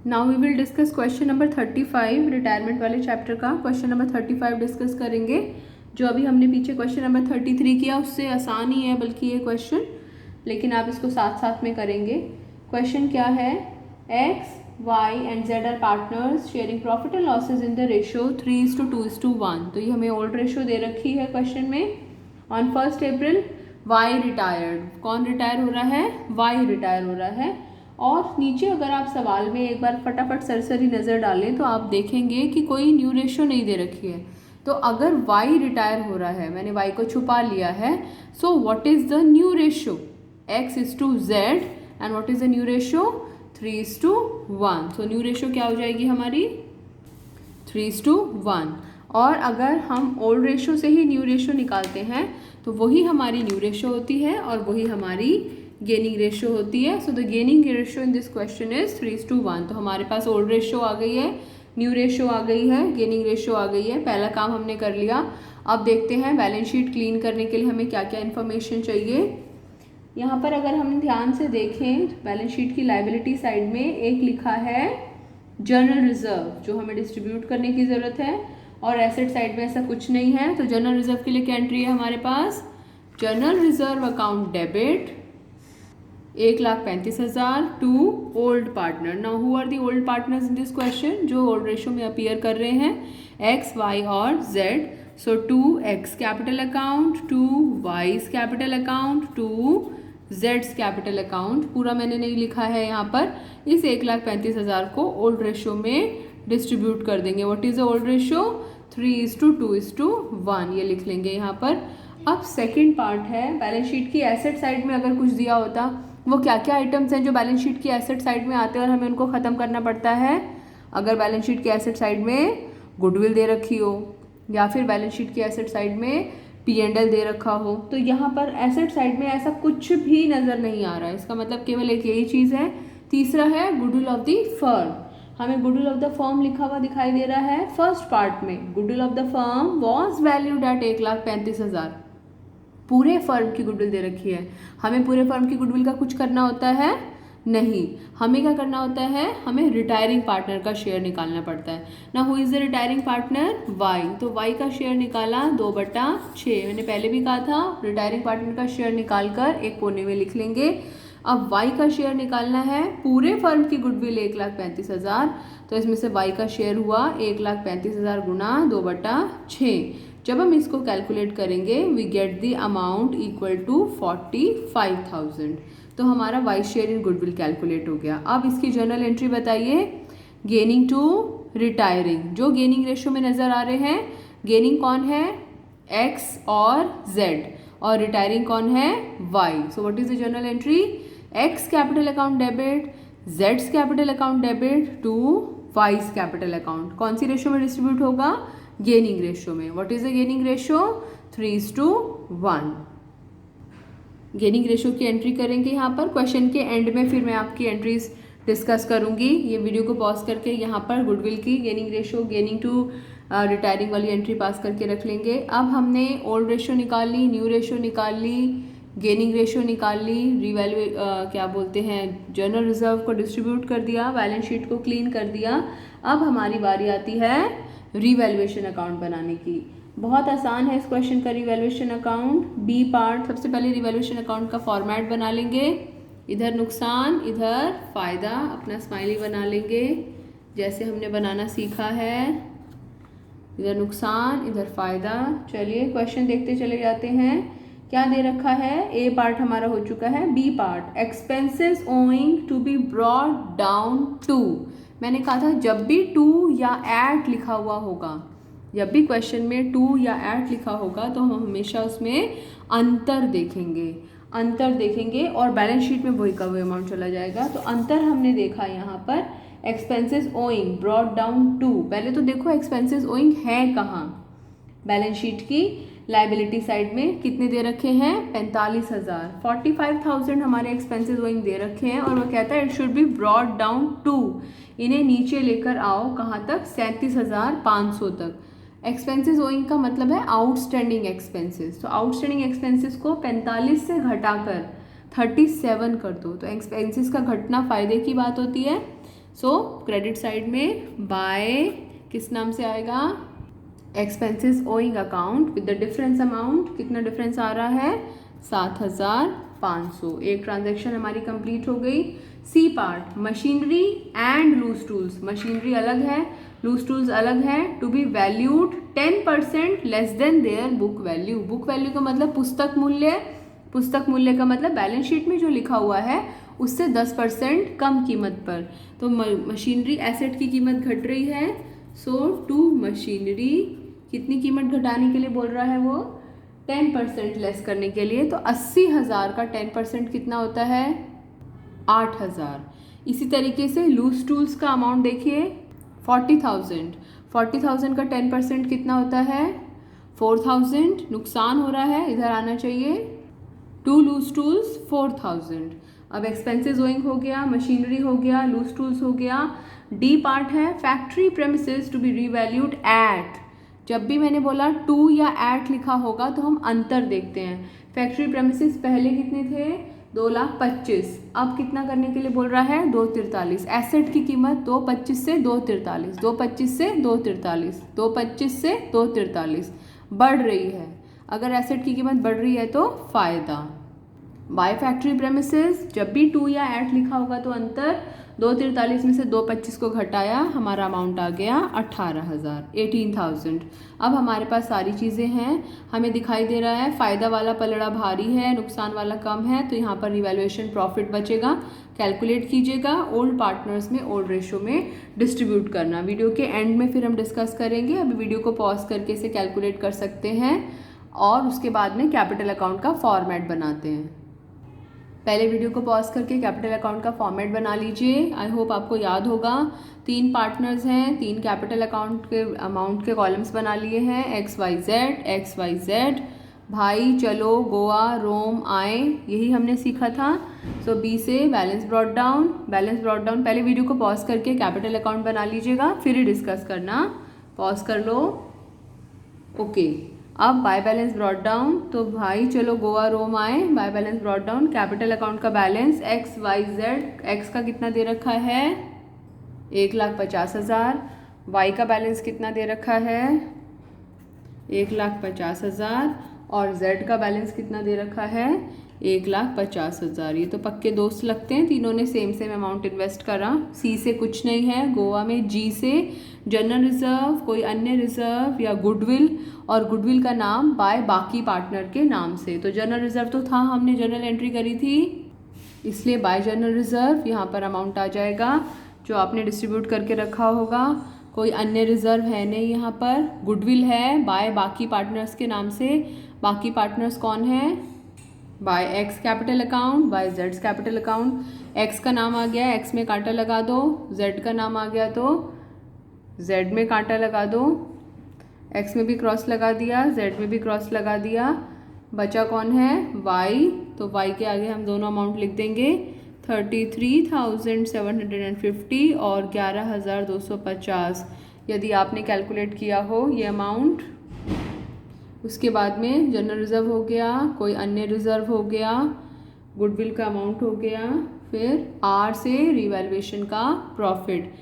Now we will discuss question number 35 retirement वाले chapter का question number 35 discuss करेंगे। जो अभी हमने पीछे क्वेश्चन नंबर 33 किया उससे आसान ही है बल्कि ये क्वेश्चन, लेकिन आप इसको साथ साथ में करेंगे। क्वेश्चन क्या है, X Y and Z are partners sharing profit and losses in the ratio 3:2:1। तो ये हमें ओल्ड रेशियो दे रखी है क्वेश्चन में। ऑन 1 अप्रैल वाई रिटायर्ड, कौन रिटायर हो रहा है, वाई रिटायर हो रहा है। और नीचे अगर आप सवाल में एक बार फटाफट सरसरी नज़र डालें तो आप देखेंगे कि कोई न्यू रेशियो नहीं दे रखी है। तो अगर y रिटायर हो रहा है, मैंने y को छुपा लिया है, so what is the new ratio, x is to z and what is the new ratio 3:1। So new ratio क्या हो जाएगी हमारी 3:1। और अगर हम ओल्ड रेशियो से ही न्यू रेशियो निकालते हैं तो वही हमारी न्यू रेशियो होती है और वही हमारी गेनिंग रेशियो होती है। So the gaining ratio in this question is 3:1। तो हमारे पास ओल्ड रेशियो आ गई है, न्यू रेशियो आ गई है, गेनिंग रेशियो आ गई है। पहला काम हमने कर लिया। अब देखते हैं बैलेंस शीट क्लीन करने के लिए हमें क्या क्या इन्फॉर्मेशन चाहिए। यहाँ पर अगर हम ध्यान से देखें बैलेंस शीट की लाइबिलिटी साइड में एक लिखा है जनरल रिजर्व, जो हमें डिस्ट्रीब्यूट करने की ज़रूरत है, और एसेट साइड में ऐसा कुछ नहीं है। तो जनरल रिजर्व के लिए क्या एंट्री है हमारे पास, general reserve account debit 1,35,000 to old partner. Now who are the old partners in this question, जो ओल्ड रेशियो में अपीयर कर रहे हैं, एक्स वाई और Z. So to X capital account, to Y's capital account, to जेड्स capital account. पूरा मैंने नहीं लिखा है यहाँ पर। इस 1,35,000 को ओल्ड रेशियो में डिस्ट्रीब्यूट कर देंगे। What is the old ratio 3:2:1, ये लिख लेंगे यहाँ पर। अब सेकेंड पार्ट है बैलेंस शीट की एसेट साइड में अगर कुछ दिया होता, वो क्या क्या आइटम्स हैं जो बैलेंस शीट की एसेट साइड में आते हैं और हमें उनको ख़त्म करना पड़ता है। अगर बैलेंस शीट की एसेट साइड में गुडविल दे रखी हो या फिर बैलेंस शीट की एसेट साइड में P&L दे रखा हो, तो यहाँ पर एसेट साइड में ऐसा कुछ भी नज़र नहीं आ रहा है। इसका मतलब केवल एक यही चीज़ है। तीसरा है गुडविल ऑफ द फर्म। हमें गुडविल ऑफ द फर्म लिखा हुआ दिखाई दे रहा है फर्स्ट पार्ट में। Goodwill of the firm was valued at 1,35,000। पूरे फर्म की गुडविल दे रखी है। हमें पूरे फर्म की गुडविल का कुछ करना होता है नहीं। हमें क्या करना होता है, हमें रिटायरिंग पार्टनर का शेयर निकालना पड़ता है ना। Who is the retiring partner, Y. तो वाई का शेयर निकाला 2/6। मैंने पहले भी कहा था रिटायरिंग पार्टनर का शेयर निकाल कर एक कोने में लिख लेंगे। अब वाई का शेयर निकालना है, पूरे फर्म की गुडविल 1,35,000, तो इसमें से वाई का शेयर हुआ 1,35,000 गुना 2/6। जब हम इसको कैलकुलेट करेंगे we get the amount equal to 45,000। तो हमारा Y share in goodwill calculate हो गया। अब इसकी जर्नल एंट्री बताइए। गेनिंग टू रिटायरिंग, जो गेनिंग रेशियो में नज़र आ रहे हैं, गेनिंग कौन है, एक्स और जेड, और रिटायरिंग कौन है, Y. So what is the journal entry, X capital account debit, जेड्स capital account debit to Y's capital account. कौन सी रेशियो में डिस्ट्रीब्यूट होगा, गेनिंग रेशियो में। What is the gaining ratio 3:1। Gaining ratio की एंट्री करेंगे यहाँ पर। क्वेश्चन के एंड में फिर मैं आपकी एंट्रीज डिस्कस करूंगी। ये वीडियो को पॉज करके यहाँ पर गुडविल की gaining ratio, gaining to retiring वाली एंट्री पास करके रख लेंगे। अब हमने ओल्ड रेशियो निकाल ली, न्यू रेशियो निकाल ली, गेनिंग रेशियो निकाल ली, रिवैल्यू क्या बोलते हैं, जनरल रिजर्व को डिस्ट्रीब्यूट कर दिया, बैलेंस शीट को क्लीन कर दिया। अब हमारी बारी आती है रिवैल्यूएशन अकाउंट बनाने की। बहुत आसान है इस क्वेश्चन का रिवैल्यूएशन अकाउंट। बी पार्ट, सबसे पहले रिवैल्यूएशन अकाउंट का फॉर्मेट बना लेंगे। इधर नुकसान, इधर फ़ायदा, अपना स्माइली बना लेंगे जैसे हमने बनाना सीखा है। इधर नुकसान, इधर फ़ायदा। चलिए क्वेश्चन देखते चले जाते हैं। क्या दे रखा है, ए पार्ट हमारा हो चुका है। B part, expenses owing to be brought down to. मैंने कहा था जब भी टू या एट लिखा हुआ होगा, जब भी क्वेश्चन में टू या एट लिखा होगा तो हम हमेशा उसमें अंतर देखेंगे, अंतर देखेंगे और बैलेंस शीट में वही का वही अमाउंट चला जाएगा। तो अंतर हमने देखा यहाँ पर, expenses owing brought down to. पहले तो देखो एक्सपेंसेस ओइंग है कहाँ, बैलेंस शीट की लाइबिलिटी साइड में कितने दे रखे हैं, 45,000। 45,000 हमारे एक्सपेंसेस ओइंग दे रखे हैं और वो कहता है it should be brought down to. इन्हें नीचे लेकर आओ कहाँ तक, 37,500 तक। एक्सपेंसेस ओइंग का मतलब है आउटस्टैंडिंग एक्सपेंसेस। तो आउटस्टैंडिंग एक्सपेंसेस को 45 से घटाकर 37 कर दो। तो एक्सपेंसेस का घटना फ़ायदे की बात होती है। सो क्रेडिट साइड में बाय किस नाम से आएगा, expenses owing account with the difference amount, कितना डिफरेंस आ रहा है 7500। एक ट्रांजैक्शन हमारी कंप्लीट हो गई। C part, machinery and loose tools, machinery अलग है, लूज टूल्स अलग है, to be valued 10% less than their book value. Book value का मतलब पुस्तक मूल्य, पुस्तक मूल्य का मतलब बैलेंस शीट में जो लिखा हुआ है उससे 10% कम कीमत पर। तो मशीनरी एसेट की कीमत घट रही है, सो टू मशीनरी कितनी कीमत घटाने के लिए बोल रहा है वो, 10% लेस करने के लिए। तो 80,000 का 10% कितना होता है 8,000। इसी तरीके से लूज टूल्स का अमाउंट देखिए 40,000, 40,000 का 10% कितना होता है 4,000। नुकसान हो रहा है, इधर आना चाहिए, टू लूज टूल्स 4,000। अब एक्सपेंसेस ओइंग हो गया, मशीनरी हो गया, लूज टूल्स हो गया। डी पार्ट है factory premises to be revalued at. जब भी मैंने बोला टू या एट लिखा होगा तो हम अंतर देखते हैं। फैक्ट्री प्रेमिसेस पहले कितने थे 2,25,000, अब कितना करने के लिए बोल रहा है 2,43। एसेट की कीमत 2,25 से 2,43, 2,25 से 2,43, 2,25 से 2,43 बढ़ रही है। अगर एसेट की कीमत बढ़ रही है तो फायदा। बाय फैक्ट्री प्रेमिसेस जब भी टू या एट लिखा होगा तो अंतर, 2,43 में से 2,25 को घटाया, हमारा अमाउंट आ गया 18,000, 18,000। अब हमारे पास सारी चीज़ें हैं, हमें दिखाई दे रहा है फ़ायदा वाला पलड़ा भारी है, नुकसान वाला कम है, तो यहाँ पर रिवैल्यूएशन प्रॉफिट बचेगा। कैलकुलेट कीजिएगा, ओल्ड पार्टनर्स में ओल्ड रेशो में डिस्ट्रीब्यूट करना। वीडियो के एंड में फिर हम डिस्कस करेंगे, अभी वीडियो को पॉज करके इसे कैलकुलेट कर सकते हैं और उसके बाद में कैपिटल अकाउंट का फॉर्मेट बनाते हैं। पहले वीडियो को पॉज करके कैपिटल अकाउंट का फॉर्मेट बना लीजिए। आई होप आपको याद होगा, 3 पार्टनर्स हैं, 3 कैपिटल अकाउंट के अमाउंट के कॉलम्स बना लिए हैं, XYZ। भाई चलो गोवा रोम आए, यही हमने सीखा था। सो बी से balance brought down, balance brought down. पहले वीडियो को पॉज करके कैपिटल अकाउंट बना लीजिएगा, फिर ही डिस्कस करना। पॉज कर लो, ओके। अब बाय बैलेंस ब्रॉट डाउन, तो भाई चलो गोवा रोम आए, by balance brought down. Capital account का बैलेंस XYZ, एक्स का कितना दे रखा है 1,50,000, वाई का बैलेंस कितना दे रखा है 1,50,000 और जेड का बैलेंस कितना दे रखा है 1,50,000। ये तो पक्के दोस्त लगते हैं, तीनों ने सेम अमाउंट इन्वेस्ट करा। सी से कुछ नहीं है, गोवा में जी से जनरल रिजर्व, कोई अन्य रिजर्व या गुडविल, और गुडविल का नाम बाय बाकी पार्टनर के नाम से। तो जनरल रिजर्व तो था, हमने जनरल एंट्री करी थी, इसलिए बाय जनरल रिजर्व यहाँ पर अमाउंट आ जाएगा जो आपने डिस्ट्रीब्यूट करके रखा होगा। कोई अन्य रिजर्व है नहीं यहाँ पर, गुडविल है बाय बाकी पार्टनर्स के नाम से। बाकी पार्टनर्स कौन है, by X capital account, by जेड्स कैपिटल अकाउंट। एक्स का नाम आ गया, एक्स में कांटा लगा दो, जेड का नाम आ गया तो जेड में कांटा लगा दो, एक्स में भी क्रॉस लगा दिया, जेड में भी क्रॉस लगा दिया। बचा कौन है वाई, तो वाई के आगे हम दोनों अमाउंट लिख देंगे 33,750 और 11,250। यदि आपने कैलकुलेट किया हो ये अमाउंट। उसके बाद में जनरल रिजर्व हो गया, कोई अन्य रिजर्व हो गया, गुडविल का अमाउंट हो गया, फिर आर से रिवैल्यूएशन का प्रॉफिट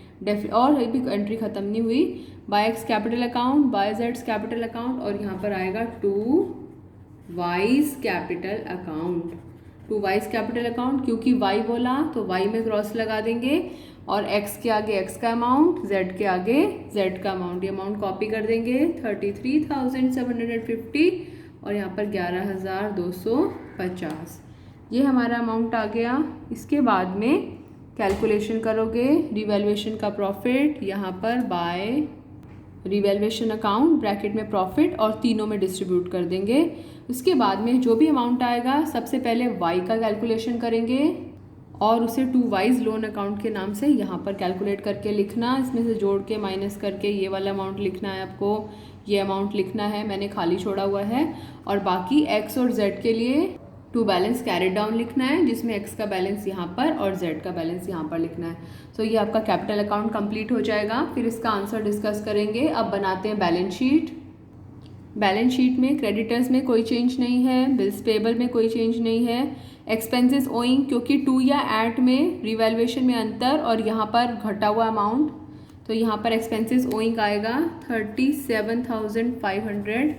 और ये भी एंट्री ख़त्म नहीं हुई। By X capital account, by जेड्स कैपिटल अकाउंट, और यहाँ पर आएगा to Y's capital account, to Y's capital account. क्योंकि वाई बोला तो वाई में क्रॉस लगा देंगे और एक्स के आगे एक्स का अमाउंट, जेड के आगे जेड का अमाउंट। ये अमाउंट कॉपी कर देंगे 33,750 और यहाँ पर 11,250। ये हमारा अमाउंट आ गया। इसके बाद में कैलकुलेशन करोगे रिवैल्यूएशन का प्रॉफिट, यहाँ पर बाय रिवैल्यूएशन अकाउंट ब्रैकेट में प्रॉफिट और तीनों में डिस्ट्रीब्यूट कर देंगे। उसके बाद में जो भी अमाउंट आएगा सबसे पहले वाई का कैलकुलेशन करेंगे और उसे टू वाइज लोन अकाउंट के नाम से यहाँ पर कैलकुलेट करके लिखना। इसमें से जोड़ के माइनस करके ये वाला अमाउंट लिखना है आपको, ये अमाउंट लिखना है, मैंने खाली छोड़ा हुआ है। और बाकी एक्स और जेड के लिए टू बैलेंस कैरिड डाउन लिखना है, जिसमें एक्स का बैलेंस यहाँ पर और जेड का बैलेंस यहाँ पर लिखना है। तो ये आपका कैपिटल अकाउंट कंप्लीट हो जाएगा। फिर इसका आंसर डिस्कस करेंगे। अब बनाते हैं बैलेंस शीट। बैलेंस शीट में क्रेडिटर्स में कोई चेंज नहीं है, बिल्स पेबल में कोई चेंज नहीं है, एक्सपेंसेस ओइंग क्योंकि टू या एट में रिवैल्यूएशन में अंतर और यहाँ पर घटा हुआ अमाउंट, तो यहाँ पर एक्सपेंसेस ओइंग आएगा 37,500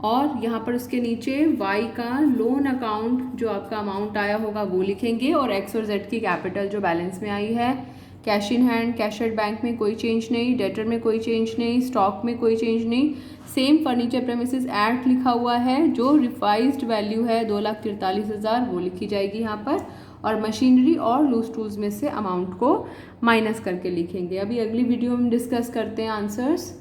और यहाँ पर उसके नीचे वाई का लोन अकाउंट जो आपका अमाउंट आया होगा वो लिखेंगे और एक्स और जेड की कैपिटल जो बैलेंस में आई है। Cash in hand, cash at bank में कोई चेंज नहीं, डेटर में कोई चेंज नहीं, स्टॉक में कोई चेंज नहीं, सेम फर्नीचर प्रेमिसेस एट लिखा हुआ है, जो रिवाइज्ड वैल्यू है 2,43,000 वो लिखी जाएगी यहाँ पर, और मशीनरी और लूज टूल्स में से अमाउंट को माइनस करके लिखेंगे। अभी अगली वीडियो में डिस्कस करते हैं आंसर्स।